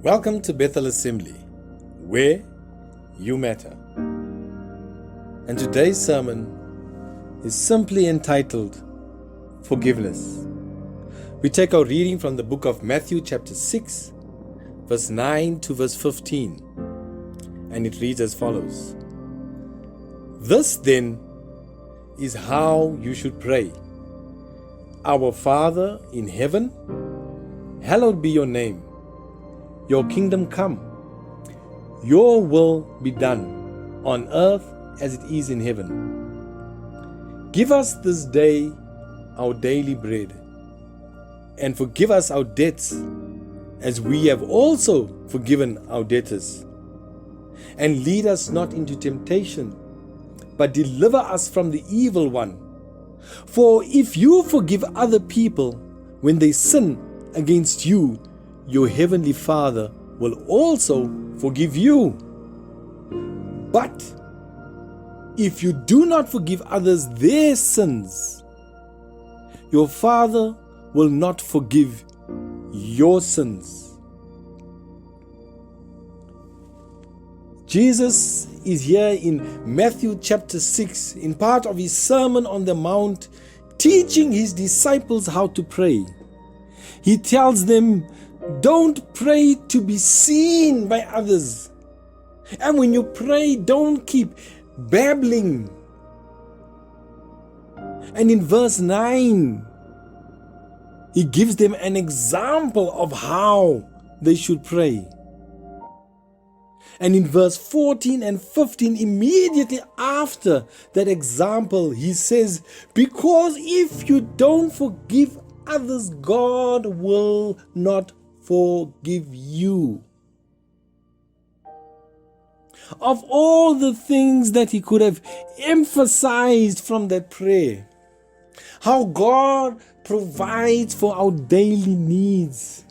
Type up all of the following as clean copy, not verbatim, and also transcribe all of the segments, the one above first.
Welcome to Bethel Assembly, where you matter. And today's sermon is simply entitled Forgiveness. We take our reading from the book of Matthew chapter 6, verse 9 to verse 15. And it reads as follows. This then is how you should pray. Our Father in heaven, hallowed be your name. Your kingdom come. Your will be done on earth as it is in heaven. Give us this day our daily bread, and forgive us our debts as we have also forgiven our debtors. And lead us not into temptation, but deliver us from the evil one. For if you forgive other people when they sin against you, your heavenly Father will also forgive you. But if you do not forgive others their sins, your Father will not forgive your sins. Jesus is here in Matthew chapter 6, in part of his Sermon on the Mount, teaching his disciples how to pray. He tells them, don't pray to be seen by others. And when you pray, don't keep babbling. And in verse 9, he gives them an example of how they should pray. And in verse 14 and 15, immediately after that example, he says, because if you don't forgive others, God will not forgive you. Of all the things that he could have emphasized from that prayer, how God provides for our daily needs,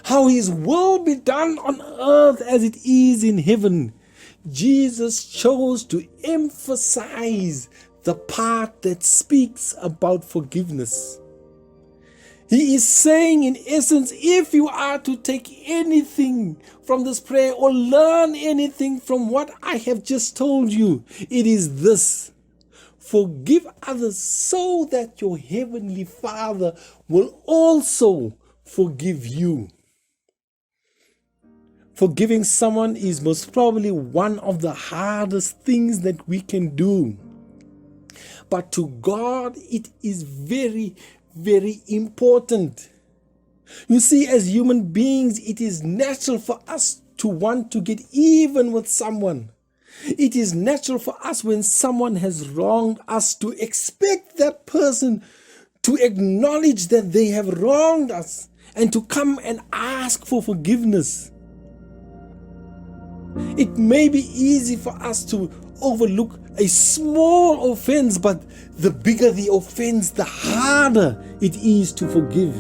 how his will be done on earth as it is in heaven, Jesus chose to emphasize the part that speaks about forgiveness. He is saying, in essence, if you are to take anything from this prayer or learn anything from what I have just told you, it is this. Forgive others so that your heavenly Father will also forgive you. Forgiving someone is most probably one of the hardest things that we can do. But to God, it is very important. You see, as human beings, it is natural for us to want to get even with someone. It is natural for us when someone has wronged us to expect that person to acknowledge that they have wronged us and to come and ask for forgiveness. It may be easy for us to overlook a small offense, but the bigger the offense, the harder it is to forgive.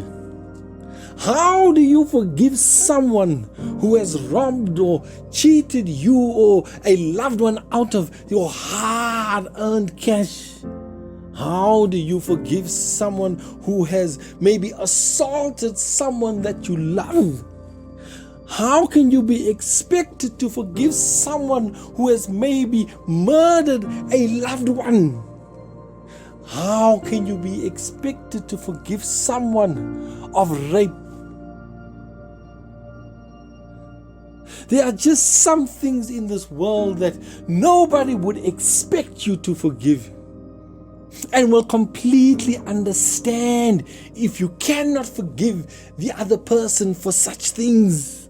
How do you forgive someone who has robbed or cheated you or a loved one out of your hard-earned cash? How do you forgive someone who has maybe assaulted someone that you love? How can you be expected to forgive someone who has maybe murdered a loved one? How can you be expected to forgive someone of rape? There are just some things in this world that nobody would expect you to forgive and will completely understand if you cannot forgive the other person for such things.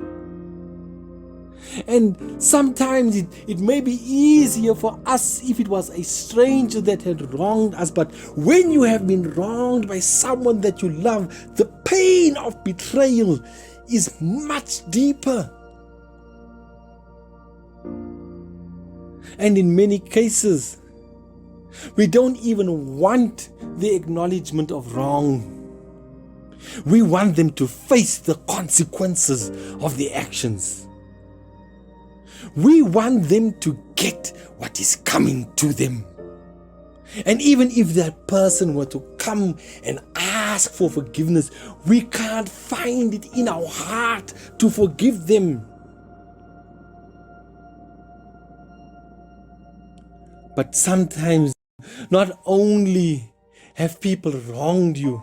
And sometimes it may be easier for us if it was a stranger that had wronged us, but when you have been wronged by someone that you love, the pain of betrayal is much deeper. And in many cases, we don't even want the acknowledgement of wrong. We want them to face the consequences of their actions. We want them to get what is coming to them. And even if that person were to come and ask for forgiveness, we can't find it in our heart to forgive them. But sometimes not only have people wronged you,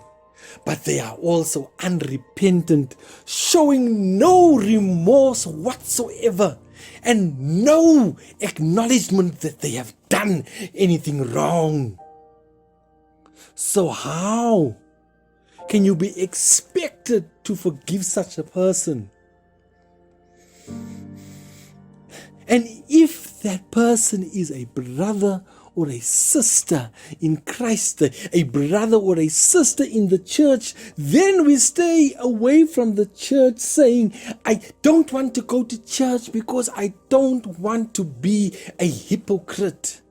but they are also unrepentant, showing no remorse whatsoever and no acknowledgement that they have done anything wrong. So how can you be expected to forgive such a person? And if that person is a brother or a sister in Christ, a brother or a sister in the church, then we stay away from the church saying, I don't want to go to church because I don't want to be a hypocrite.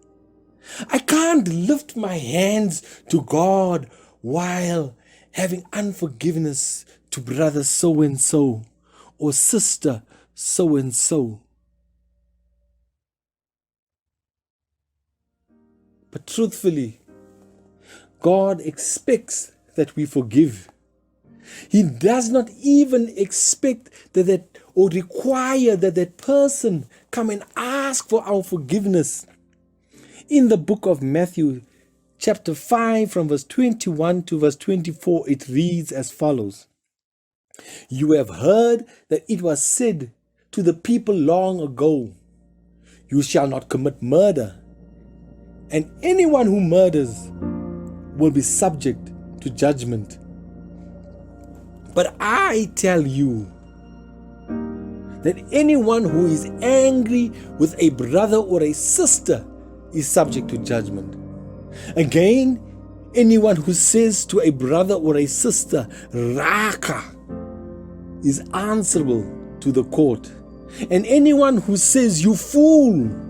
I can't lift my hands to God while having unforgiveness to brother so-and-so or sister so-and-so. But truthfully, God expects that we forgive. He does not even expect that or require that person come and ask for our forgiveness. In the book of Matthew, chapter 5, from verse 21 to verse 24, it reads as follows. You have heard that it was said to the people long ago, you shall not commit murder, and anyone who murders will be subject to judgment. But I tell you that anyone who is angry with a brother or a sister is subject to judgment. Again, anyone who says to a brother or a sister, Raka, is answerable to the court. And anyone who says, you fool,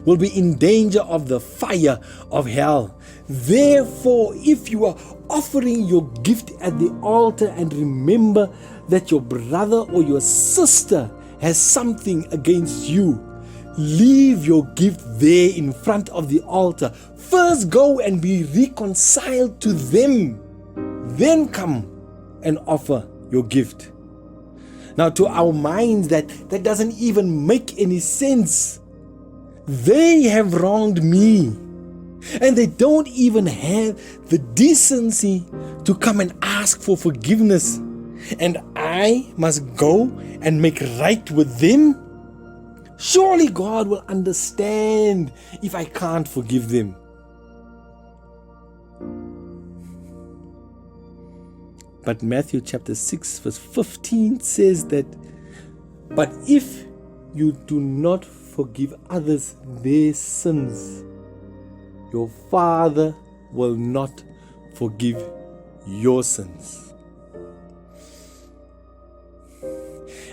will be in danger of the fire of hell. Therefore, if you are offering your gift at the altar and remember that your brother or your sister has something against you, leave your gift there in front of the altar. First go and be reconciled to them. Then come and offer your gift. Now, to our minds, that doesn't even make any sense. They have wronged me, and they don't even have the decency to come and ask for forgiveness, and I must go and make right with them? Surely God will understand if I can't forgive them. But Matthew chapter 6 verse 15 says that, but if you do not forgive others their sins, your Father will not forgive your sins.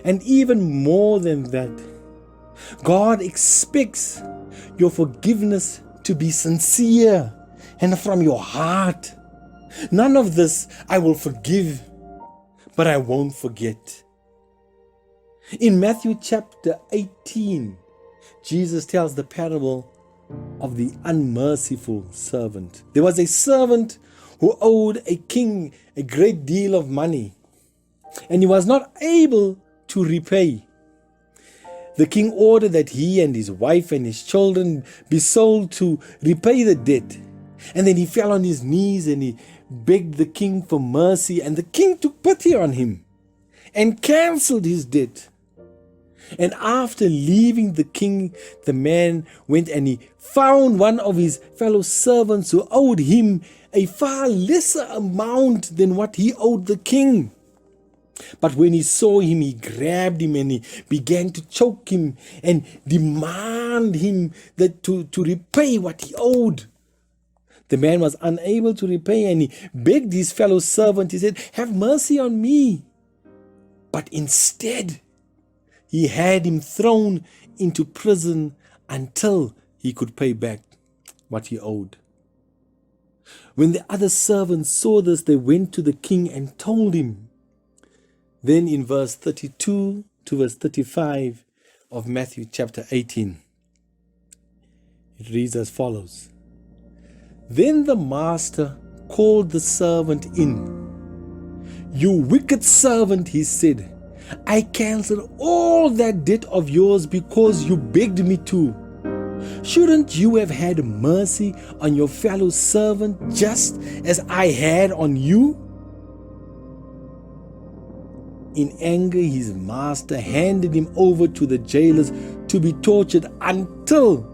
And even more than that, God expects your forgiveness to be sincere and from your heart. None of this, I will forgive, but I won't forget. In Matthew chapter 18, Jesus tells the parable of the unmerciful servant. There was a servant who owed a king a great deal of money, and he was not able to repay. The king ordered that he and his wife and his children be sold to repay the debt. And then he fell on his knees and he begged the king for mercy, and the king took pity on him and cancelled his debt. And after leaving the king, the man went and he found one of his fellow servants who owed him a far lesser amount than what he owed the king. But when he saw him, he grabbed him and he began to choke him and demand him that to repay what he owed. The man was unable to repay, and he begged his fellow servant. He said, have mercy on me. But instead, he had him thrown into prison until he could pay back what he owed. When the other servants saw this, they went to the king and told him. Then in verse 32 to verse 35 of Matthew chapter 18, it reads as follows. Then the master called the servant in. "You wicked servant," he said, "I cancelled all that debt of yours because you begged me to. Shouldn't you have had mercy on your fellow servant just as I had on you?" In anger, his master handed him over to the jailers to be tortured until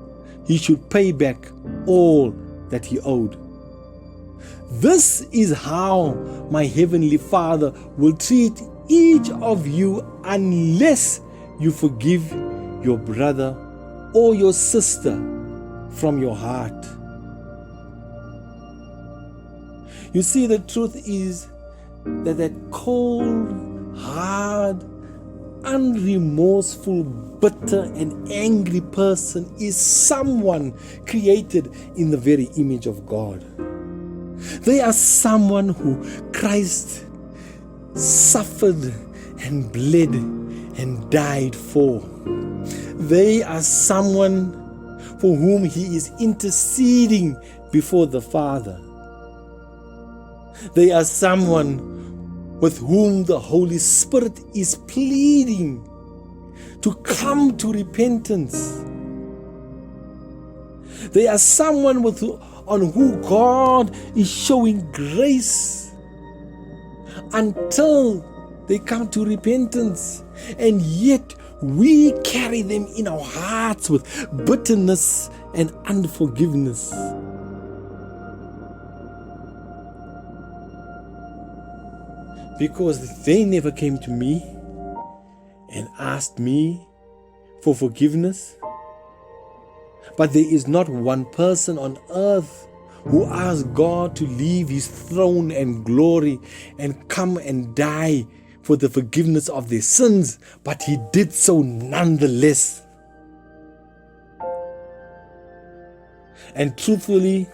he should pay back all that he owed. This is how my heavenly Father will treat each of you unless you forgive your brother or your sister from your heart. You see, the truth is that cold, hard, unremorseful, bitter and angry person is someone created in the very image of God. They are someone who Christ suffered and bled and died for. They are someone for whom he is interceding before the Father. They are someone with whom the Holy Spirit is pleading to come to repentance. They are someone on who God is showing grace until they come to repentance, and yet we carry them in our hearts with bitterness and unforgiveness. Because they never came to me and asked me for forgiveness. But there is not one person on earth who asked God to leave his throne and glory and come and die for the forgiveness of their sins, but he did so nonetheless. And truthfully,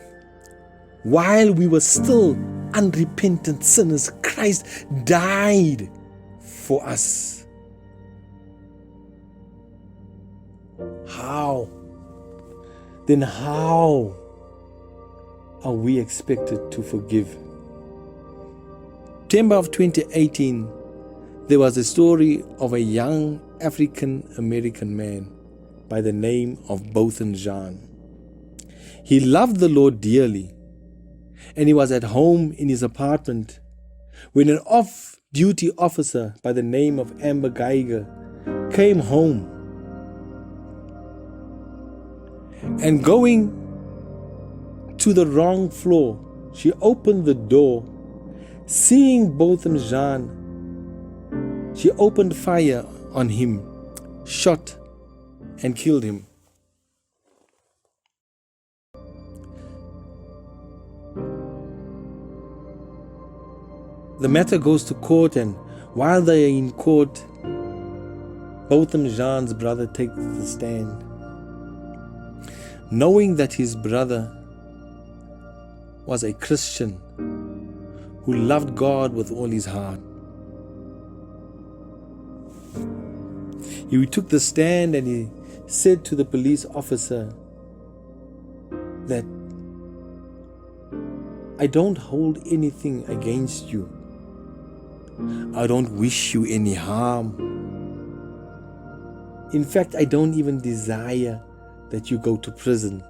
while we were still unrepentant sinners, Christ died for us. How? Then how are we expected to forgive? September of 2018, there was a story of a young African American man by the name of Bethel. He loved the Lord dearly, and he was at home in his apartment when an off-duty officer by the name of Amber Geiger came home. And going to the wrong floor, she opened the door. Seeing Bethel, she opened fire on him, shot and killed him. The matter goes to court, and while they are in court, Bethel brother takes the stand. Knowing that his brother was a Christian who loved God with all his heart, he took the stand and he said to the police officer that, "I don't hold anything against you. I don't wish you any harm. In fact, I don't even desire that you go to prison.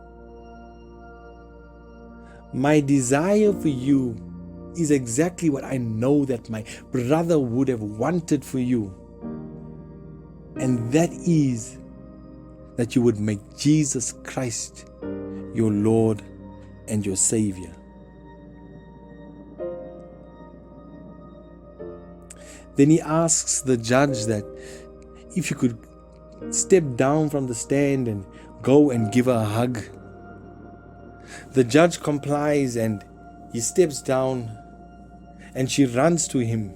My desire for you is exactly what I know that my brother would have wanted for you. And that is that you would make Jesus Christ your Lord and your Savior." Then he asks the judge that if he could step down from the stand and go and give her a hug. The judge complies and he steps down and she runs to him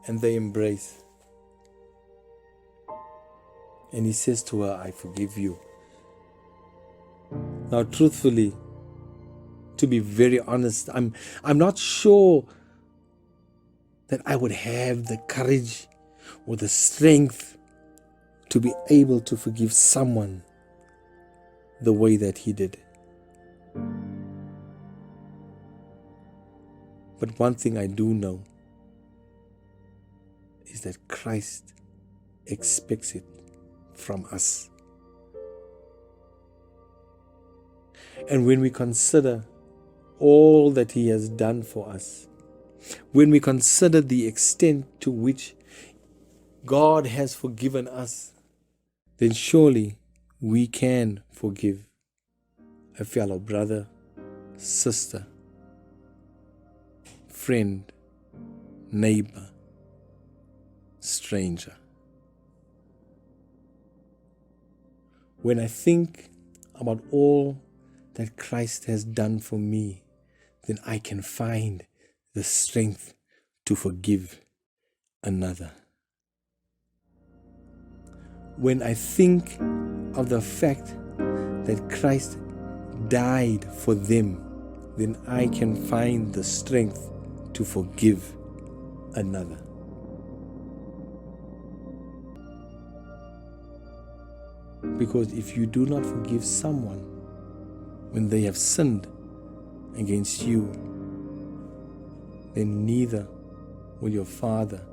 and they embrace. And he says to her, "I forgive you." Now, truthfully, to be very honest, I'm not sure that I would have the courage or the strength to be able to forgive someone the way that he did. But one thing I do know is that Christ expects it from us. And when we consider all that He has done for us, when we consider the extent to which God has forgiven us, then surely we can forgive a fellow brother, sister, friend, neighbor, stranger. When I think about all that Christ has done for me, then I can find the strength to forgive another. When I think of the fact that Christ died for them, then I can find the strength to forgive another. Because if you do not forgive someone when they have sinned against you, then neither will your Father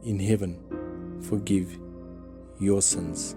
in heaven forgive your sins.